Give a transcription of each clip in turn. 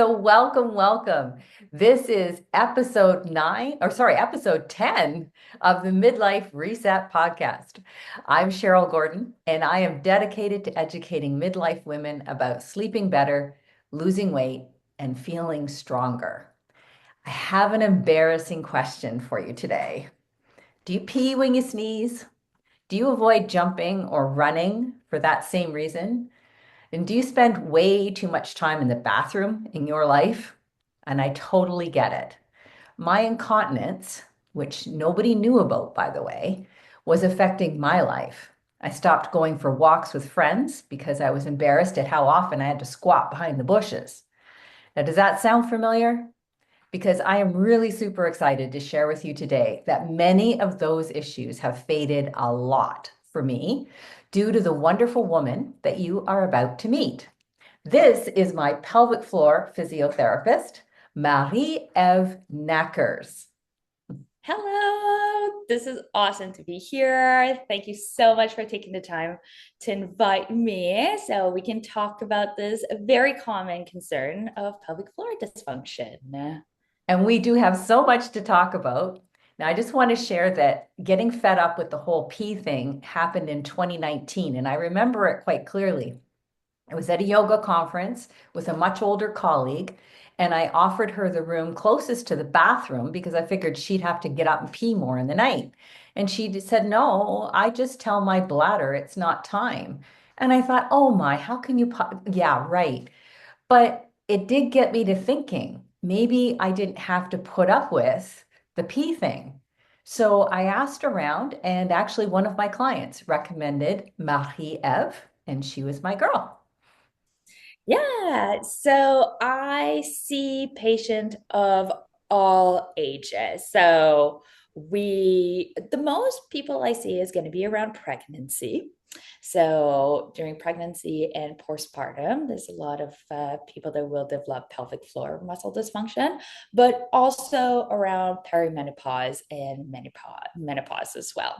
So welcome. This is episode 10 of the Midlife Reset podcast. I'm Cheryl Gordon, and I am dedicated to educating midlife women about sleeping better, losing weight, and feeling stronger. I have an embarrassing question for you today. Do you pee when you sneeze? Do you avoid jumping or running for that same reason? And do you spend way too much time in the bathroom in your life? And I totally get it. My incontinence, which nobody knew about, by the way, was affecting my life. I stopped going for walks with friends because I was embarrassed at how often I had to squat behind the bushes. Now, does that sound familiar? Because I am really super excited to share with you today that many of those issues have faded a lot for me due to the wonderful woman that you are about to meet. This is my pelvic floor physiotherapist, Marie-Eve Nackers. Hello, this is awesome to be here. Thank you so much for taking the time to invite me so we can talk about this very common concern of pelvic floor dysfunction. And we do have so much to talk about. Now, I just want to share that getting fed up with the whole pee thing happened in 2019, and I remember it quite clearly. I was at a yoga conference with a much older colleague, and I offered her the room closest to the bathroom because I figured she'd have to get up and pee more in the night. And she said, "No, I just tell my bladder it's not time." And I thought, "Oh my, how can you? Yeah, right." But it did get me to thinking, maybe I didn't have to put up with the pee thing. So I asked around, and actually, one of my clients recommended Marie-Eve, and she was my girl. Yeah, so I see patients of all ages. The most people I see is going to be around pregnancy. So during pregnancy and postpartum, there's a lot of people that will develop pelvic floor muscle dysfunction, but also around perimenopause and menopause as well.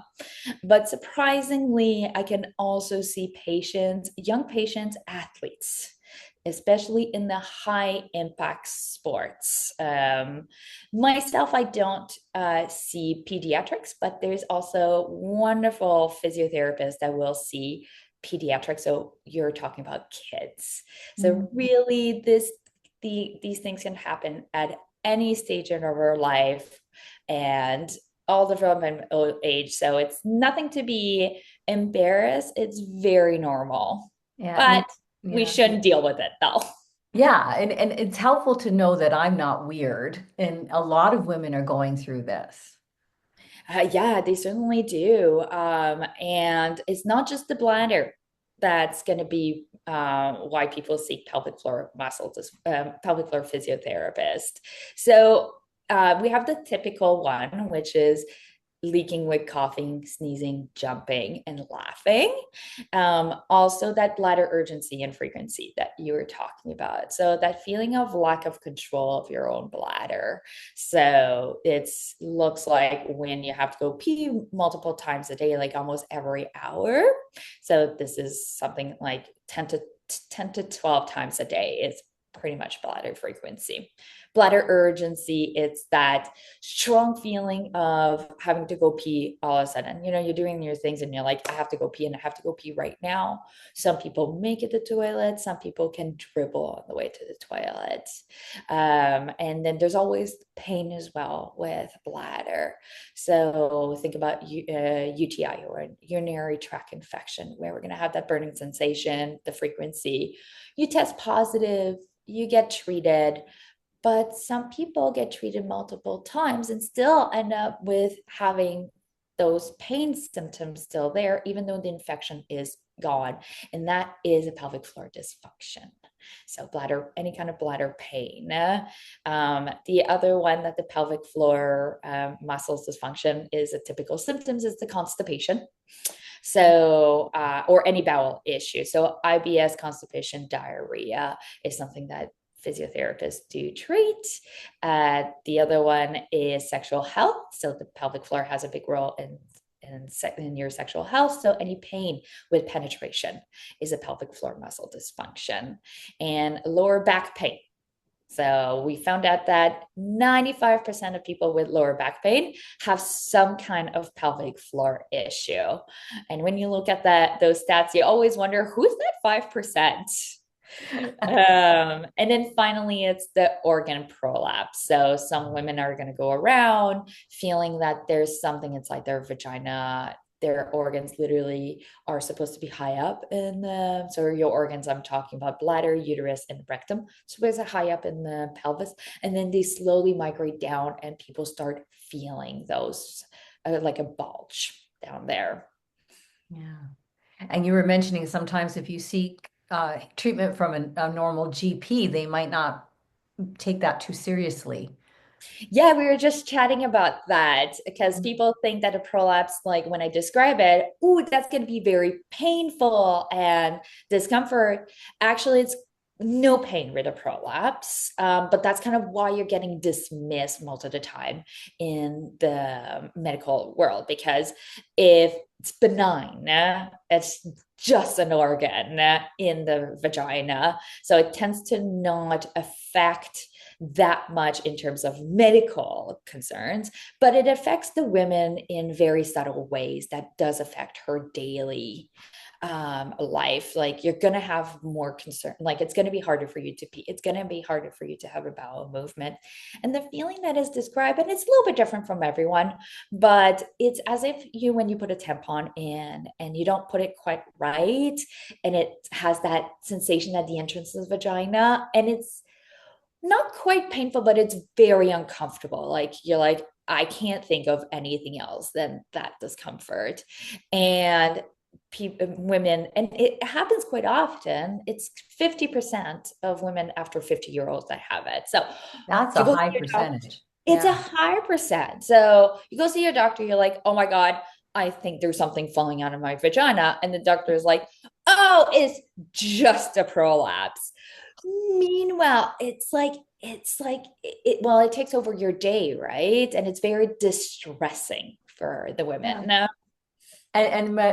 But surprisingly, I can also see patients, young patients, athletes, especially in the high impact sports. Myself, I don't see pediatrics, but there's also wonderful physiotherapists that will see pediatrics. So you're talking about kids. So really, these things can happen at any stage of our life and all development age. So it's nothing to be embarrassed. It's very normal, Yeah, but we yeah. shouldn't deal with it though. Yeah, and it's helpful to know that I'm not weird, and a lot of women are going through this. Yeah, they certainly do. And it's not just the bladder that's going to be why people seek pelvic floor pelvic floor physiotherapist. So we have the typical one, which is leaking with coughing, sneezing, jumping, and laughing. Also, that bladder urgency and frequency that you were talking about. So, that feeling of lack of control of your own bladder. So, it looks like when you have to go pee multiple times a day, like almost every hour. So, this is something like 10 to 12 times a day is pretty much bladder frequency. Bladder urgency, it's that strong feeling of having to go pee all of a sudden. You know, you're doing your things and you're like, I have to go pee and I have to go pee right now. Some people make it to the toilet, some people can dribble on the way to the toilet. And then there's always pain as well with bladder. So think about UTI or urinary tract infection, where we're going to have that burning sensation, the frequency. You test positive, you get treated, but some people get treated multiple times and still end up with having those pain symptoms still there, even though the infection is gone. And that is a pelvic floor dysfunction. So, bladder, any kind of bladder pain. The other one that the pelvic floor muscles dysfunction is a typical symptoms is the constipation. So, or any bowel issue. So, IBS, constipation, diarrhea is something that physiotherapists do treat. The other one is sexual health. So, the pelvic floor has a big role in your sexual health. So, any pain with penetration is a pelvic floor muscle dysfunction, and lower back pain. So we found out that 95% of people with lower back pain have some kind of pelvic floor issue. And when you look at those stats, you always wonder who's that 5%? And then finally, it's the organ prolapse. So some women are going to go around feeling that there's something inside their vagina. Their organs literally are supposed to be high up in the, so your organs, I'm talking about bladder, uterus, and rectum. So it's high up in the pelvis. And then they slowly migrate down, and people start feeling those like a bulge down there. Yeah. And you were mentioning sometimes if you seek treatment from a normal GP, they might not take that too seriously. Yeah, we were just chatting about that because Mhm. people think that a prolapse, like when I describe it, ooh, that's going to be very painful and discomfort. Actually, it's no pain with a prolapse, but that's kind of why you're getting dismissed most of the time in the medical world because if it's benign, it's just an organ in the vagina, so it tends to not affect that much in terms of medical concerns, but it affects the women in very subtle ways that does affect her daily life. Like you're going to have more concern, like it's going to be harder for you to pee, it's going to be harder for you to have a bowel movement, and the feeling that is described, and it's a little bit different from everyone, but it's as if you, when you put a tampon in and you don't put it quite right, and it has that sensation at the entrance of the vagina, and it's not quite painful, but it's very uncomfortable. Like you're like, I can't think of anything else than that discomfort. And women, and it happens quite often. It's 50% of women after 50 year olds that have it. So That's you a go see high your doctor. percentage. It's a Yeah. higher percent. So you go see your doctor, you're like, oh my God, I think there's something falling out of my vagina. And the doctor is like, oh, it's just a prolapse. Meanwhile, well, it takes over your day, right? And it's very distressing for the Yeah. women.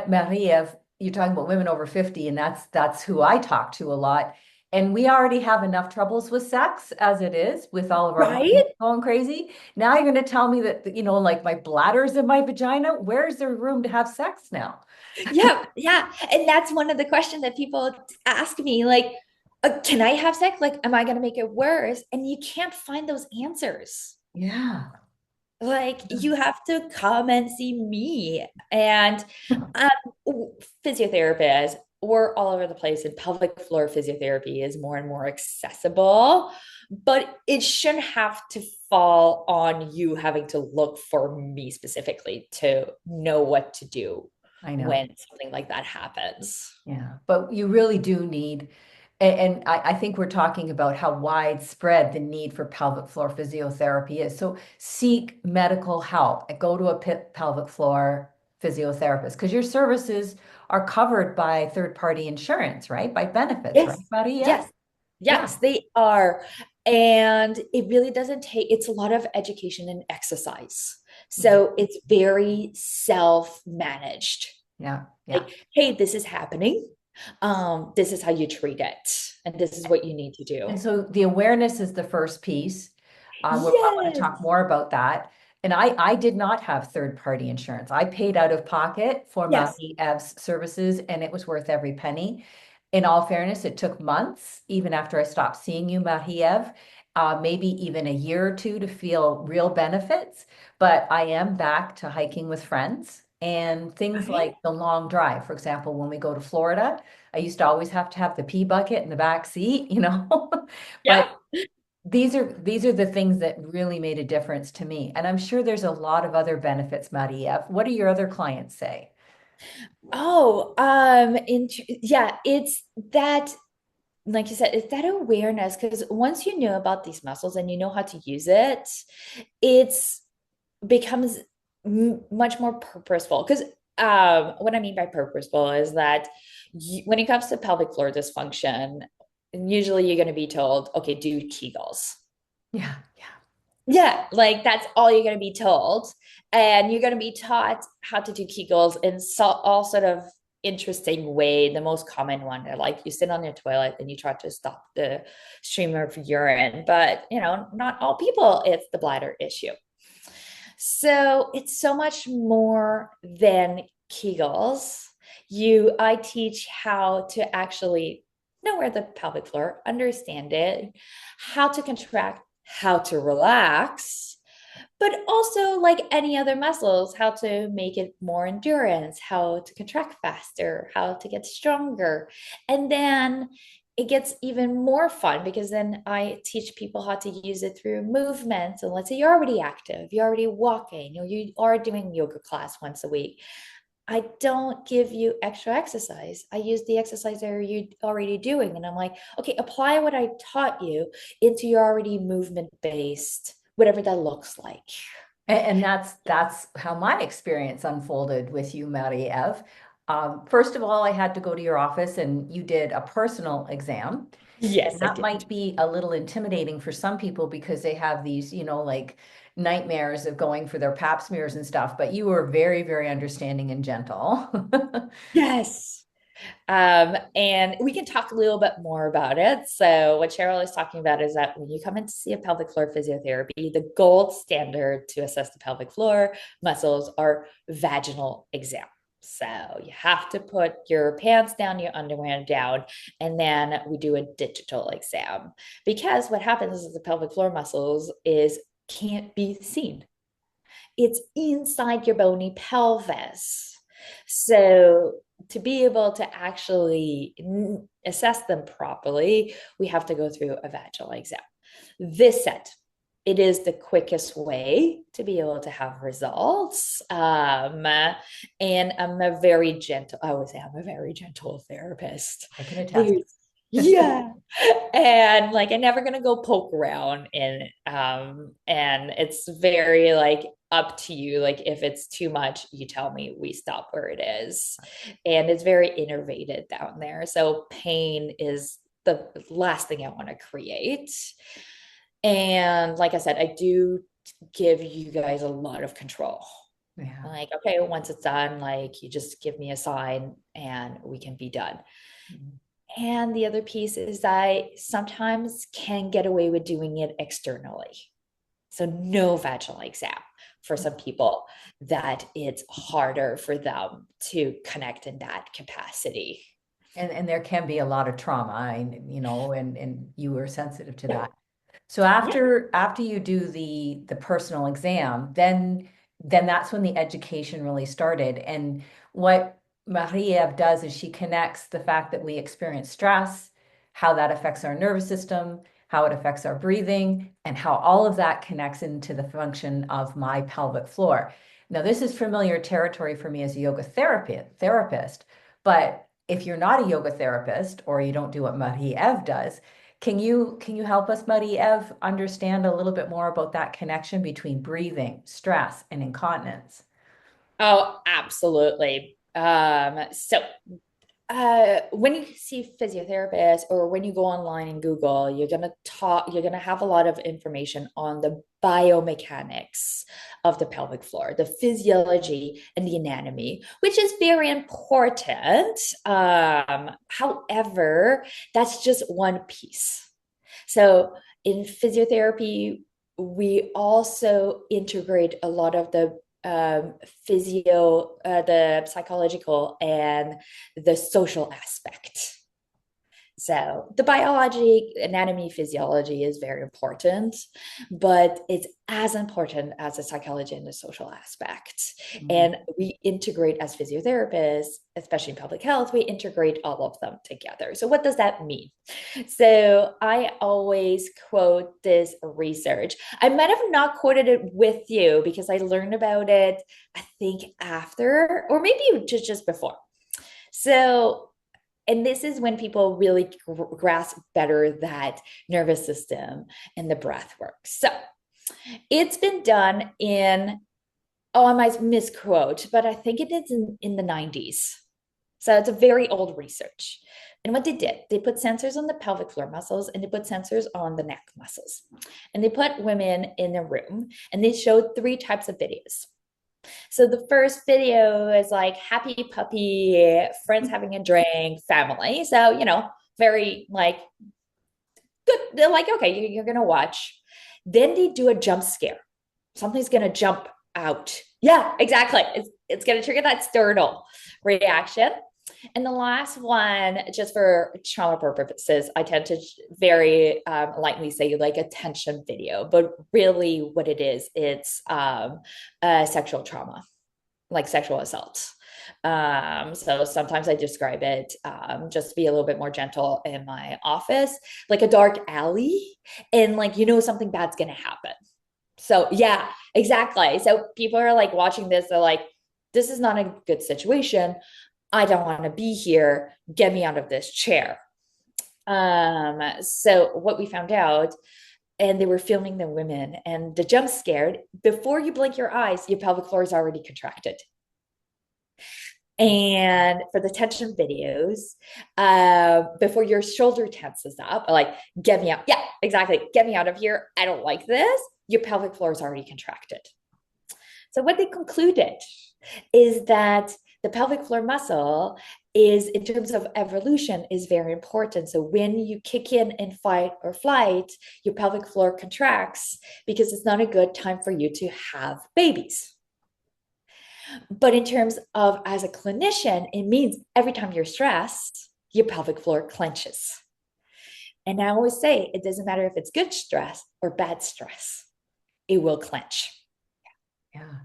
Marie-Eve, you're talking about women over 50, and that's who I talk to a lot. And we already have enough troubles with sex as it is, with all of our hormones Right? going crazy. Now you're going to tell me that, like my bladder's in my vagina. Where's there room to have sex now? Yeah, yeah. And that's one of the questions that people ask me, like, can I have sex? Like, am I going to make it worse? And you can't find those answers. Yeah. Like you have to come and see me. And um, physiotherapists, we're all over the place, and pelvic floor physiotherapy is more and more accessible, but it shouldn't have to fall on you having to look for me specifically to know what to do I know. when something like that happens. Yeah, but you really do need, and I think we're talking about how widespread the need for pelvic floor physiotherapy is. So seek medical help and go to a pelvic floor physiotherapist because your services are covered by third-party insurance, right? By benefits, right, Yes, Maria? yes, Yeah. yes, they are. And it really doesn't take, it's a lot of education and exercise. Mhm. So it's very self-managed. Yeah, yeah. Like, hey, this is happening. This is how you treat it, and this is what you need to And do. so the awareness is the first piece. I'm going to talk Yes, more about that. And I did not have third-party insurance. I paid out of pocket for yes, Marie-Eve's services, and it was worth every penny. In all fairness, it took months, even after I stopped seeing you, Marie-Eve, maybe even a year or two to feel real benefits. But I am back to hiking with friends and things right? like the long drive. For example, when we go to Florida, I used to always have to have the pee bucket in the back seat. But Yeah. these are the things that really made a difference to me. And I'm sure there's a lot of other benefits, Maria. What do your other clients say? Oh, yeah, it's that, like you said, it's that awareness because once you know about these muscles and you know how to use it, it's becomes much more purposeful. Because what I mean by purposeful is that when it comes to pelvic floor dysfunction, usually you're going to be told, okay, do Kegels. Yeah, yeah. Yeah, like that's all you're going to be told. And you're going to be taught how to do Kegels in all sort of interesting way, the most common one, like you sit on your toilet and you try to stop the stream of urine, but not all people, it's the bladder issue. So it's so much more than Kegels. I teach how to actually know where the pelvic floor, understand it, how to contract, how to relax, but also like any other muscles, how to make it more endurance, how to contract faster, how to get stronger. And then it gets even more fun because then I teach people how to use it through movement. So let's say you're already active, you're already walking, or you are doing yoga class once a week. I don't give you extra exercise. I use the exercise that you're already doing. And I'm like, okay, apply what I taught you into your already movement based, whatever that looks like. And that's how my experience unfolded with you, Marie-Eve. First of all, I had to go to your office and you did a personal exam. And Yes, I that did. might be a little intimidating for some people because they have these, like nightmares of going for their pap smears and stuff, but you were very, very understanding and gentle. Yes. And we can talk a little bit more about it. So, what Cheryl is talking about is that when you come in to see a pelvic floor physiotherapy, the gold standard to assess the pelvic floor muscles are vaginal exam. So, you have to put your pants down, your underwear down, and then we do a digital exam because what happens is the pelvic floor muscles is can't be seen. It's inside your bony pelvis. So, to be able to actually assess them properly, we have to go through a vaginal exam. This said, it is the quickest way to be able to have results. And I'm a very gentle, I would say I'm a very gentle therapist. I can attest. There's, yeah. And like I'm never gonna go poke around and it's very like up to you. Like if it's too much, you tell me, we stop where it is. And it's very innervated down there. So pain is the last thing I want to create. And like I said, I do give you guys a lot of control. Yeah. Like, okay, once it's done, like you just give me a sign and we can be done. Mhm. And the other piece is I sometimes can get away with doing it externally. So no vaginal exam for some people that it's harder for them to connect in that capacity. And there can be a lot of trauma, and you were sensitive to Yeah. that. So Yeah. after you do the personal exam, then that's when the education really started. And what Marie-Eve does is she connects the fact that we experience stress, how that affects our nervous system, how it affects our breathing, and how all of that connects into the function of my pelvic floor. Now, this is familiar territory for me as a yoga therapist, but if you're not a yoga therapist or you don't do what Marie-Eve does, can you help us, Marie-Eve, understand a little bit more about that connection between breathing, stress, and incontinence? Oh, absolutely. When you see physiotherapists or when you go online and Google, you're gonna have a lot of information on the biomechanics of the pelvic floor, the physiology and the anatomy, which is very important. However, that's just one piece. So in physiotherapy, we also integrate a lot of the the psychological and the social aspect. So the biology, anatomy, physiology is very important, but it's as important as the psychology and the social aspect. Mhm. And we integrate as physiotherapists, especially in public health, we integrate all of them together. So what does that mean? So I always quote this research. I might have not quoted it with you because I learned about it, I think after, or maybe just before. So and this is when people really grasp better that nervous system and the breath work. So it's been done in, oh, I might misquote, but I think it is in the 90s. So it's a very old research. And what they did, they put sensors on the pelvic floor muscles and they put sensors on the neck muscles. And they put women in a room and they showed three types of videos. So the first video is like happy puppy, friends having a drink, family. So, very like good. They're like, okay, you're going to watch. Then they do a jump scare. Something's going to jump out. Yeah, exactly. It's going to trigger that startle reaction. And the last one, just for trauma purposes, I tend to very lightly say like a tension video, but really what it is, it's sexual trauma, like sexual assault. So sometimes I describe it just to be a little bit more gentle in my office, like a dark alley, and like something bad's gonna happen. So yeah, exactly. So people are like watching this, they're like, this is not a good situation. I don't want to be here. Get me out of this chair. So what we found out, and they were filming the women, and the jump scared. Before you blink your eyes, your pelvic floor is already contracted. And for the tension videos, before your shoulder tenses up, like, get me out. Yeah, exactly. Get me out of here. I don't like this. Your pelvic floor is already contracted. So, what they concluded is that the pelvic floor muscle is, in terms of evolution, is very important. So when you kick in fight or flight, your pelvic floor contracts because it's not a good time for you to have babies. But in terms of as a clinician, it means every time you're stressed, your pelvic floor clenches. And I always say it doesn't matter if it's good stress or bad stress, it will clench. Yeah.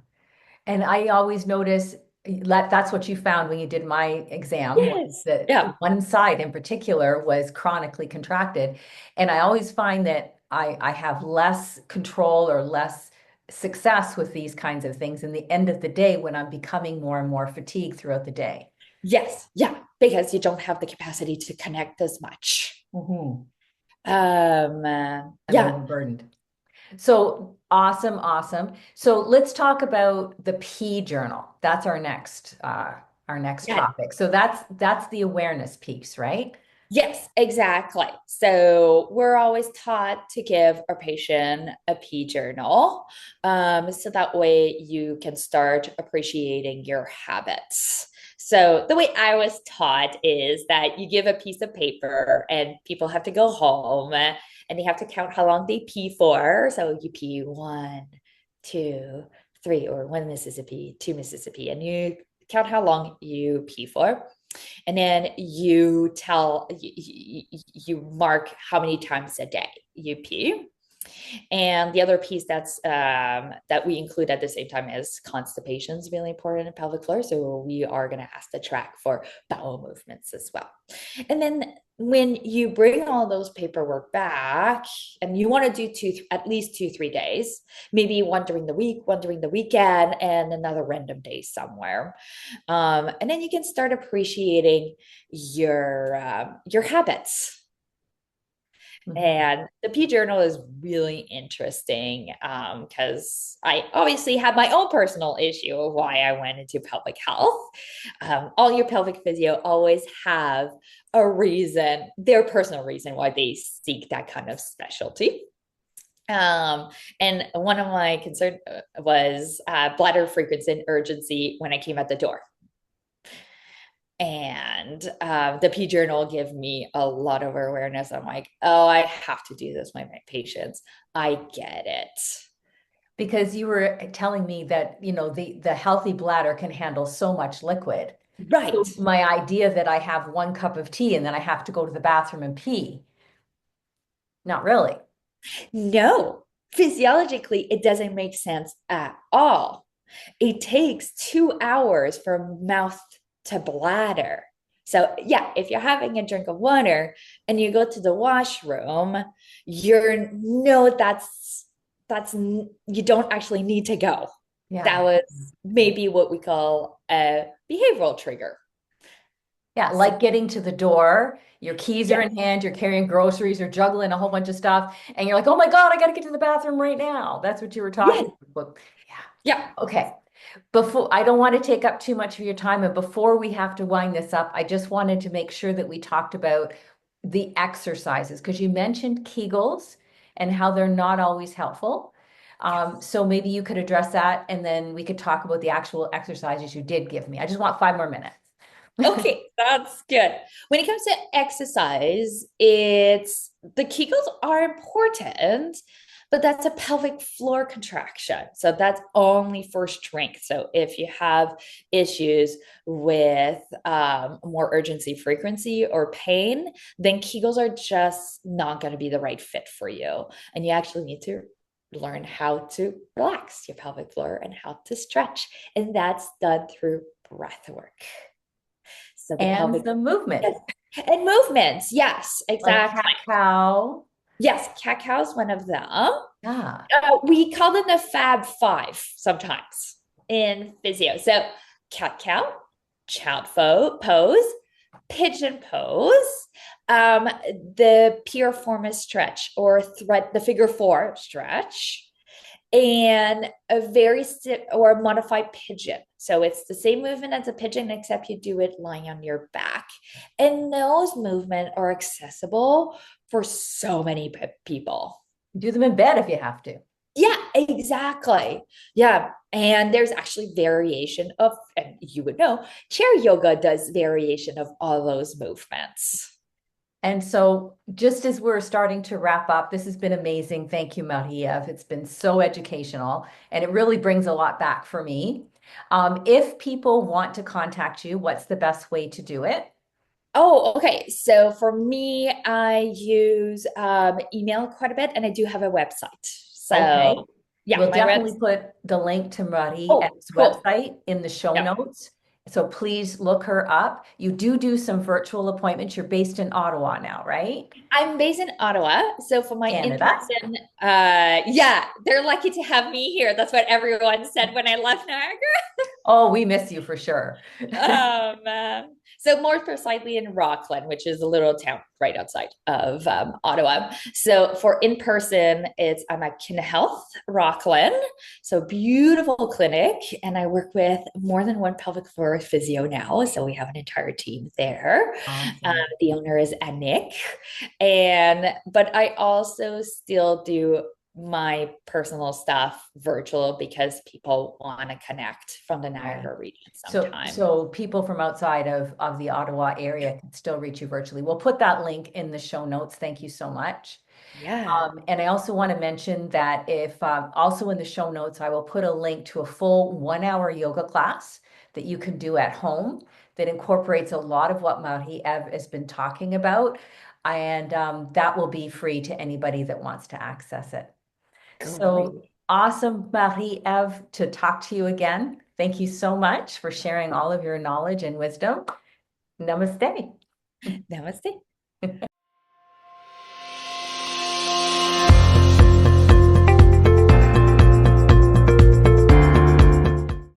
And I always notice that's what you found when you did my exam, was Yes. that Yeah. one side in particular was chronically contracted. And I always find that I have less control or less success with these kinds of things in the end of the day when I'm becoming more and more fatigued throughout the day. Yes. Yeah. Because you don't have the capacity to connect as much. Hmm. I'm Yeah. overburdened. So awesome, awesome. So let's talk about the P journal. That's our next Yeah. topic. So that's the awareness piece, right? Yes, exactly. So we're always taught to give our patient a pee journal. So that way you can start appreciating your habits. So the way I was taught is that you give a piece of paper and people have to go home and they have to count how long they pee for. So you pee one, two, three, or one Mississippi, two Mississippi, and you count how long you pee for, and then you mark how many times a day you pee. And the other piece that we include at the same time is constipation is really important in pelvic floor. So we are going to ask the track for bowel movements as well. And then when you bring all those paperwork back, and you want to do at least 2 3 days, maybe one during the week, one during the weekend, and another random day somewhere, and then you can start appreciating your habits. Mhm. And the P journal is really interesting because I obviously had my own personal issue of why I went into pelvic health. All your pelvic physio always have a reason, their personal reason why they seek that kind of specialty. Um, and one of my concerns was bladder frequency and urgency when I came at the door. And the P journal gave me a lot of awareness. I'm like, oh, I have to do this with my patients. I get it. Because you were telling me that, the healthy bladder can handle so much liquid. Right. So my idea that I have one cup of tea and then I have to go to the bathroom and pee, not really. No, physiologically, it doesn't make sense at all. It takes 2 hours from mouth to bladder. So, yeah, if you're having a drink of water and you go to the washroom, you're no, that's you don't actually need to go. That Yeah. was maybe what we call a behavioral trigger. Yeah, So, like getting to the door, your keys are yeah, in hand, you're carrying groceries, you're juggling a whole bunch of stuff, and you're like, oh my God, I got to get to the bathroom right now. That's what you were yeah, talking about. Yeah. yeah, Okay. Before, I don't want to take up too much of your time, and before we have to wind this up, I just wanted to make sure that we talked about the exercises because you mentioned Kegels and how they're not always helpful. So maybe you could address that and then we could talk about the actual exercises you did give me. I just want 5 more minutes. Okay, that's good. When it comes to exercise, it's the Kegels are important, but that's a pelvic floor contraction. So that's only for strength. So if you have issues with more urgency, frequency, or pain, then Kegels are just not going to be the right fit for you. And you actually need to learn how to relax your pelvic floor and how to stretch. And that's done through breath work. So the And pelvic, some movement, yes. And movements. Yes, like exactly. cat cow. Yes, cat cow is one of them. Yeah. We call them the Fab Five sometimes in physio. So cat cow, pose, pigeon pose, the piriformis stretch or thread, the figure four stretch, and a very stiff or a modified pigeon. So it's the same movement as a pigeon, except you do it lying on your back. And those movements are accessible for so many people. Do them in bed if you have to. Yeah, exactly. Yeah. And there's actually variation of, and you would know, chair yoga does variation of all those movements. And so, just as we're starting to wrap up, this has been amazing. Thank you, Marie-Eve. It's been so educational and it really brings a lot back for me. If people want to contact you, what's the best way to do it? Oh, okay. So for me, I use email quite a bit, and I do have a website. Okay. So yeah, We'll my definitely website. put the link to Oh, Marie-Eve's cool. website in the show Yeah, notes. So please look her up. You do some virtual appointments. You're based in Ottawa now, right? I'm based in Ottawa. So for my Canada. in-person, yeah, they're lucky to have me here. That's what everyone said when I left Niagara. Oh, we miss you for sure. So more precisely in Rockland, which is a little town right outside of Ottawa. So for in person, it's I'm at Kin Health Rockland, so beautiful clinic, and I work with more than one pelvic floor physio now. So we have an entire team there. Awesome. The owner is Nick, and but I also still do my personal stuff virtual because people want to connect from the Yeah. Niagara region So, sometimes. so people from outside of the Ottawa area can still reach you virtually. We'll put that link in the show notes. Thank you so much. Yeah. And I also want to mention that if also in the show notes, I will put a link to a full 1 hour yoga class that you can do at home that incorporates a lot of what Marie-Eve has been talking about. And that will be free to anybody that wants to access it. So Great. awesome, Marie-Eve, to talk to you again. Thank you so much for sharing all of your knowledge and wisdom. Namaste. Namaste.